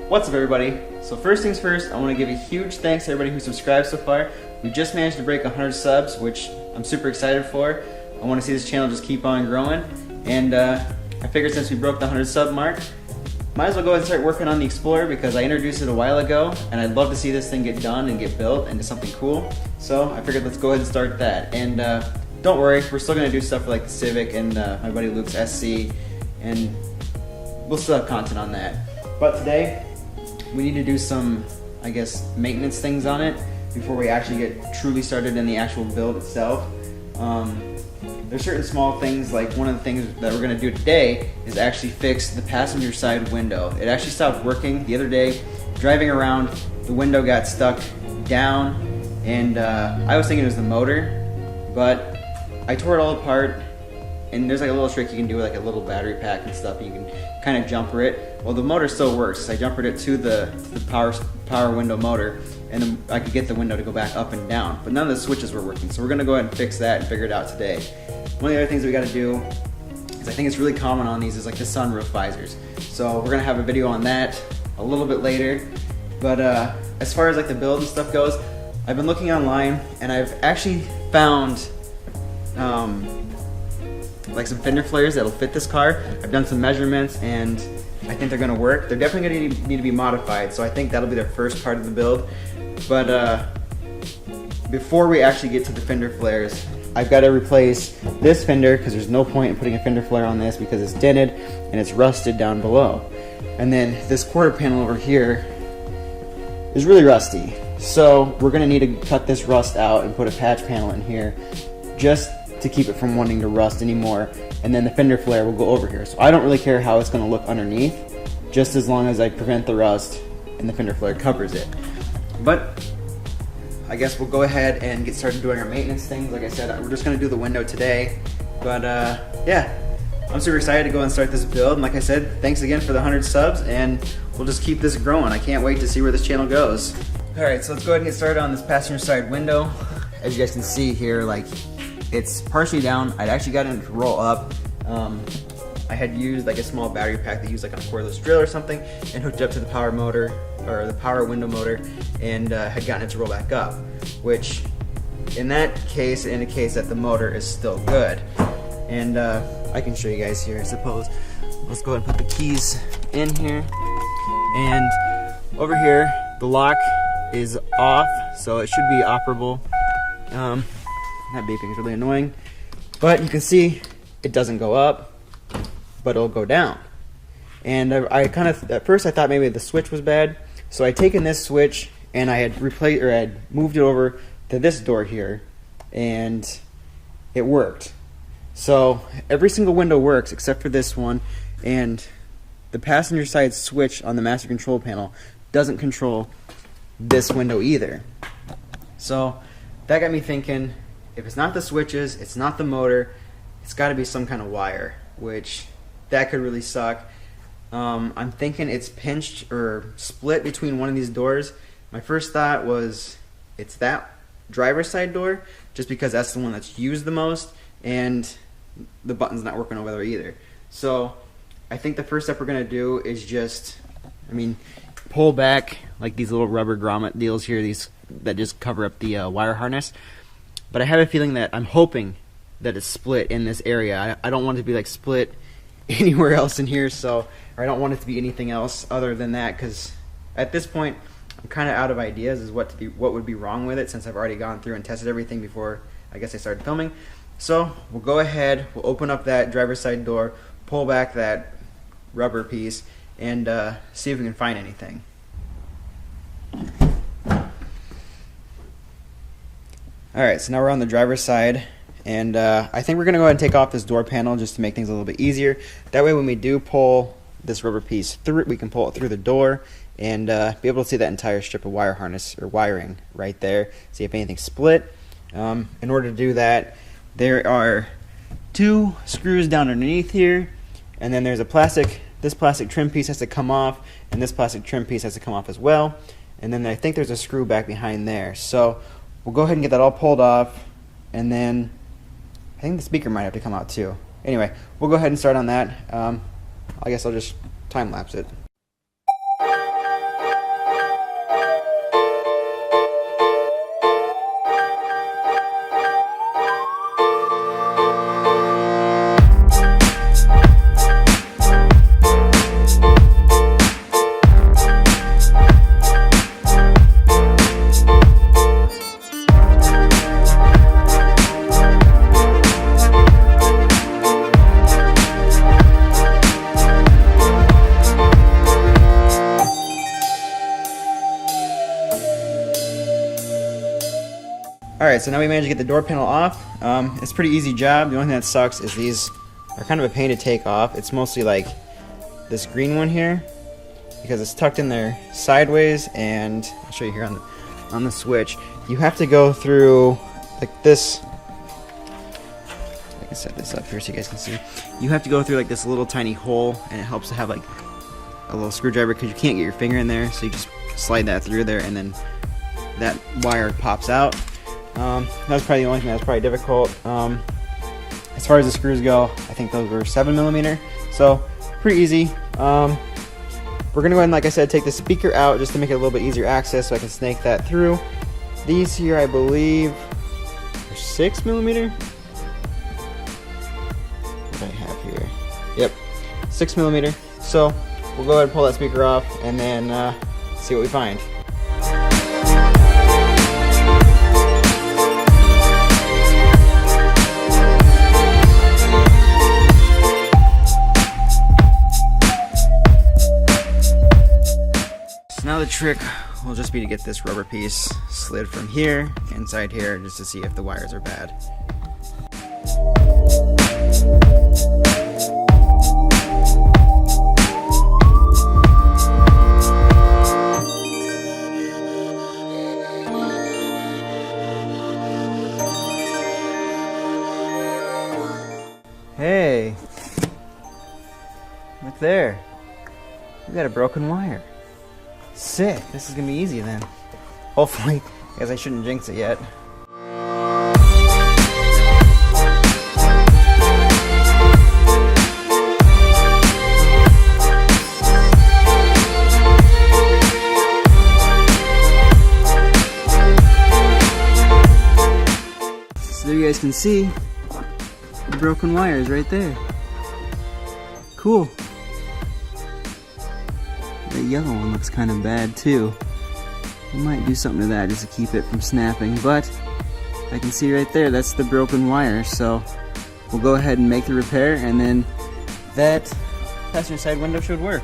What's up, everybody? So first things first, I want to give a huge thanks to everybody who subscribed so far. We just managed to break 100 subs, which I'm super excited for. I want to see this channel just keep on growing, and I figured since we broke the 100 sub mark, might as well go ahead and start working on the Explorer because I introduced it a while ago, and I'd love to see this thing get done and get built into something cool. So I figured let's go ahead and start that. And don't worry, we're still going to do stuff like the Civic and my buddy Luke's SC, and we'll still have content on that. But today, we need to do some, I guess, maintenance things on it before we actually get truly started in the actual build itself. There's certain small things, like one of the things that we're going to do today is actually fix the passenger side window. It actually stopped working the other day. Driving around, the window got stuck down, and I was thinking it was the motor, but I tore it all apart, and there's like a little trick you can do with like a little battery pack and stuff. You can kind of jumper it. Well, the motor still works. So I jumpered it to the power window motor, and then I could get the window to go back up and down. But none of the switches were working, so we're gonna go ahead and fix that and figure it out today. One of the other things we gotta do is, I think it's really common on these, is like the sunroof visors. So we're gonna have a video on that a little bit later. But as far as like the build and stuff goes, I've been looking online, and I've actually found like some fender flares that'll fit this car. I've done some measurements, and I think they're gonna work. They're definitely gonna need to be modified, so I think that'll be the first part of the build. But before we actually get to the fender flares, I've got to replace this fender because there's no point in putting a fender flare on this because it's dented and it's rusted down below. And then this quarter panel over here is really rusty, so we're gonna need to cut this rust out and put a patch panel in here just to keep it from wanting to rust anymore, and then the fender flare will go over here. So I don't really care how it's going to look underneath, just as long as I prevent the rust and the fender flare covers it. But I guess we'll go ahead and get started doing our maintenance things. Like I said, we're just going to do the window today, but yeah, I'm super excited to go and start this build. And like I said, thanks again for the 100 subs, and we'll just keep this growing. I can't wait to see where this channel goes. Alright, so let's go ahead and get started on this passenger side window. As you guys can see here, like, it's partially down. I'd actually gotten it to roll up. I had used like a small battery pack that used like a cordless drill or something, and hooked it up to the power motor, or the power window motor, and had gotten it to roll back up, which in that case it indicates that the motor is still good. And I can show you guys here, I suppose. Let's go ahead and put the keys in here, and over here the lock is off, so it should be operable. That beeping is really annoying, but you can see it doesn't go up, but it'll go down. And I kind of, at first I thought maybe the switch was bad, so I taken this switch and I had replaced, or I had moved it over to this door here, and it worked. So every single window works except for this one, and the passenger side switch on the master control panel doesn't control this window either. So that got me thinking, if it's not the switches, it's not the motor, it's got to be some kind of wire, which that could really suck. I'm thinking it's pinched or split between one of these doors. My first thought was it's that driver's side door, just because that's the one that's used the most, and the button's not working over there either. So I think the first step we're going to do is just, pull back like these little rubber grommet deals here, these that just cover up the wire harness. But I have a feeling that, I'm hoping that it's split in this area. I don't want it to be like split anywhere else in here, so, or I don't want it to be anything else other than that, because at this point I'm kind of out of ideas as what would be wrong with it, since I've already gone through and tested everything before I guess I started filming. So we'll go ahead, we'll open up that driver's side door, pull back that rubber piece, and see if we can find anything. Alright, so now we're on the driver's side, and I think we're going to go ahead and take off this door panel just to make things a little bit easier. That way when we do pull this rubber piece through it, we can pull it through the door and be able to see that entire strip of wire harness or wiring right there, see if anything's split. In order to do that, there are two screws down underneath here, and then there's a this plastic trim piece has to come off, and this plastic trim piece has to come off as well, and then I think there's a screw back behind there. So we'll go ahead and get that all pulled off, and then I think the speaker might have to come out too. Anyway, we'll go ahead and start on that. I guess I'll just time lapse it. Alright, so now we managed to get the door panel off. It's a pretty easy job. The only thing that sucks is these are kind of a pain to take off. It's mostly like this green one here, because it's tucked in there sideways, and I'll show you here on the switch. You have to go through like this. I can set this up here so you guys can see. You have to go through like this little tiny hole, and it helps to have like a little screwdriver because you can't get your finger in there, so you just slide that through there, and then that wire pops out. That's probably the only thing that's probably difficult. As far as the screws go, I think those were 7mm, so pretty easy. We're gonna go ahead and, like I said, take the speaker out just to make it a little bit easier access, so I can snake that through. These here, I believe, are 6mm. What do I have here? Yep, 6mm. So we'll go ahead and pull that speaker off, and then see what we find. Now the trick will just be to get this rubber piece slid from here inside here just to see if the wires are bad. Hey, look there. We got a broken wire. Sick. This is gonna be easy then. Hopefully, because I shouldn't jinx it yet. So there you guys can see the broken wires right there. Cool. The yellow one looks kind of bad too. I might do something to that just to keep it from snapping, but I can see right there that's the broken wire, so we'll go ahead and make the repair, and then that passenger side window should work.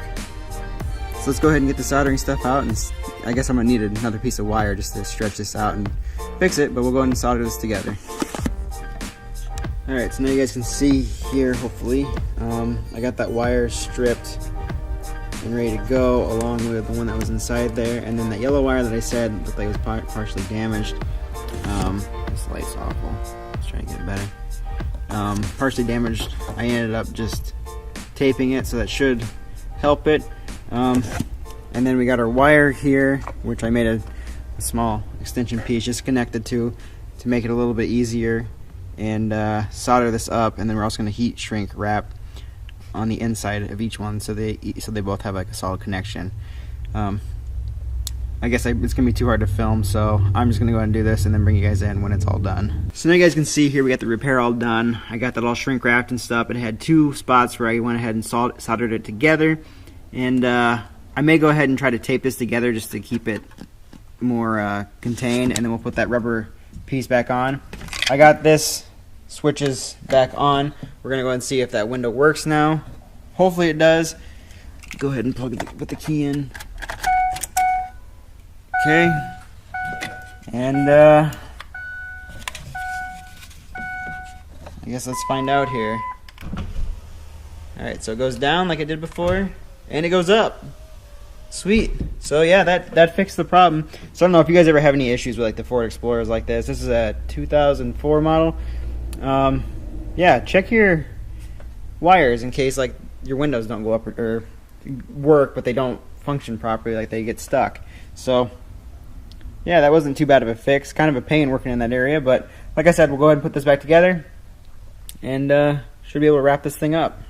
So let's go ahead and get the soldering stuff out, and I guess I'm gonna need another piece of wire just to stretch this out and fix it, but we'll go ahead and solder this together. Alright, so now you guys can see here, hopefully, I got that wire stripped and ready to go, along with the one that was inside there, and then that yellow wire that I said looked like it was partially damaged. This light's awful. Let's try and get it better. Partially damaged. I ended up just taping it, so that should help it. And then we got our wire here, which I made a small extension piece just connected to make it a little bit easier, and solder this up, and then we're also going to heat shrink wrap on the inside of each one, so they both have like a solid connection. I guess it's gonna be too hard to film, so I'm just gonna go ahead and do this and then bring you guys in when it's all done. So now you guys can see here we got the repair all done. I got that all shrink wrapped and stuff. It had two spots where I went ahead and soldered it together, and I may go ahead and try to tape this together just to keep it more contained, and then we'll put that rubber piece back on. I got this switches back on. We're gonna go ahead and see if that window works now. Hopefully it does. Go ahead and put the key in. Okay. And I guess let's find out here. Alright, so it goes down like it did before, and it goes up. Sweet. So yeah, that fixed the problem. So I don't know if you guys ever have any issues with like the Ford Explorers like this. This is a 2004 model. Yeah, check your wires in case like your windows don't go up or work, but they don't function properly, like they get stuck. So yeah, that wasn't too bad of a fix. Kind of a pain working in that area, but like I said, we'll go ahead and put this back together, and should be able to wrap this thing up.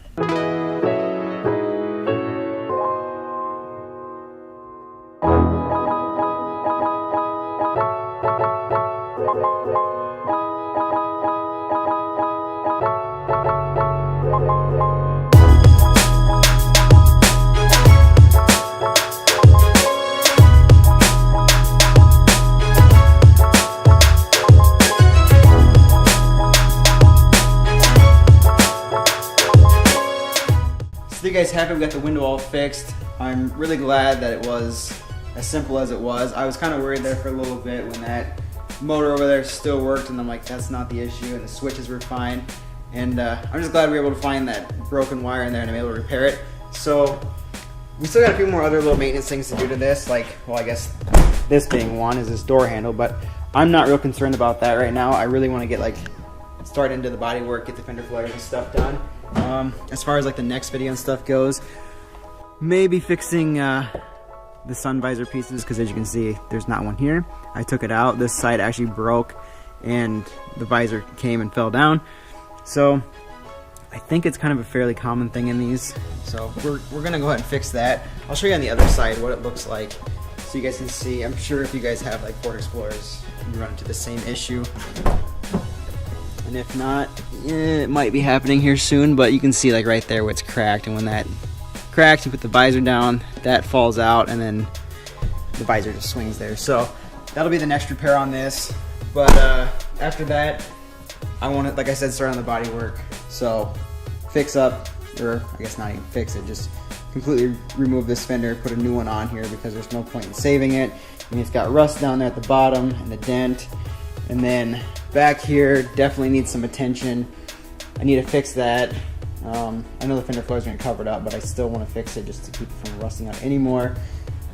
So you guys happy we got the window all fixed. I'm really glad that it was as simple as it was. I was kind of worried there for a little bit when that motor over there still worked, and I'm like, that's not the issue, and the switches were fine. And I'm just glad we were able to find that broken wire in there and I'm able to repair it. So we still got a few more other little maintenance things to do to this, like, well, I guess this being one is this door handle, but I'm not real concerned about that right now. I really want to get like start into the body work, get the fender flares and stuff done. As far as like the next video and stuff goes, maybe fixing the sun visor pieces, because as you can see, there's not one here. I took it out. This side actually broke and the visor came and fell down. So I think it's kind of a fairly common thing in these. So we're gonna go ahead and fix that. I'll show you on the other side what it looks like so you guys can see. I'm sure if you guys have like Ford Explorers, you run into the same issue. And if not, it might be happening here soon, but you can see like right there where it's cracked, and when that cracks, you put the visor down, that falls out, and then the visor just swings there. So that'll be the next repair on this. But after that, I want to, like I said, start on the body work. So fix up, or I guess not even fix it, just completely remove this fender, put a new one on here because there's no point in saving it. I mean, it's got rust down there at the bottom and a dent. And then back here, definitely needs some attention. I need to fix that. I know the fender flares are going to cover it up, but I still want to fix it just to keep it from rusting out anymore.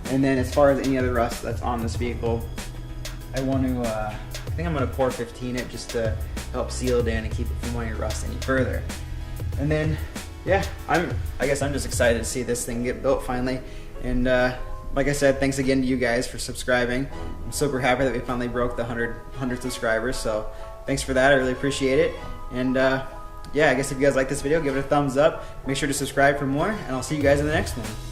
And then as far as any other rust that's on this vehicle, I want to, I think I'm going to pour 15 it just to help seal it in and keep it from wanting to rust any further. And then, yeah, I guess I'm just excited to see this thing get built finally. And like I said, thanks again to you guys for subscribing. I'm super happy that we finally broke the 100 subscribers, so thanks for that. I really appreciate it. And yeah, I guess if you guys like this video, give it a thumbs up. Make sure to subscribe for more, and I'll see you guys in the next one.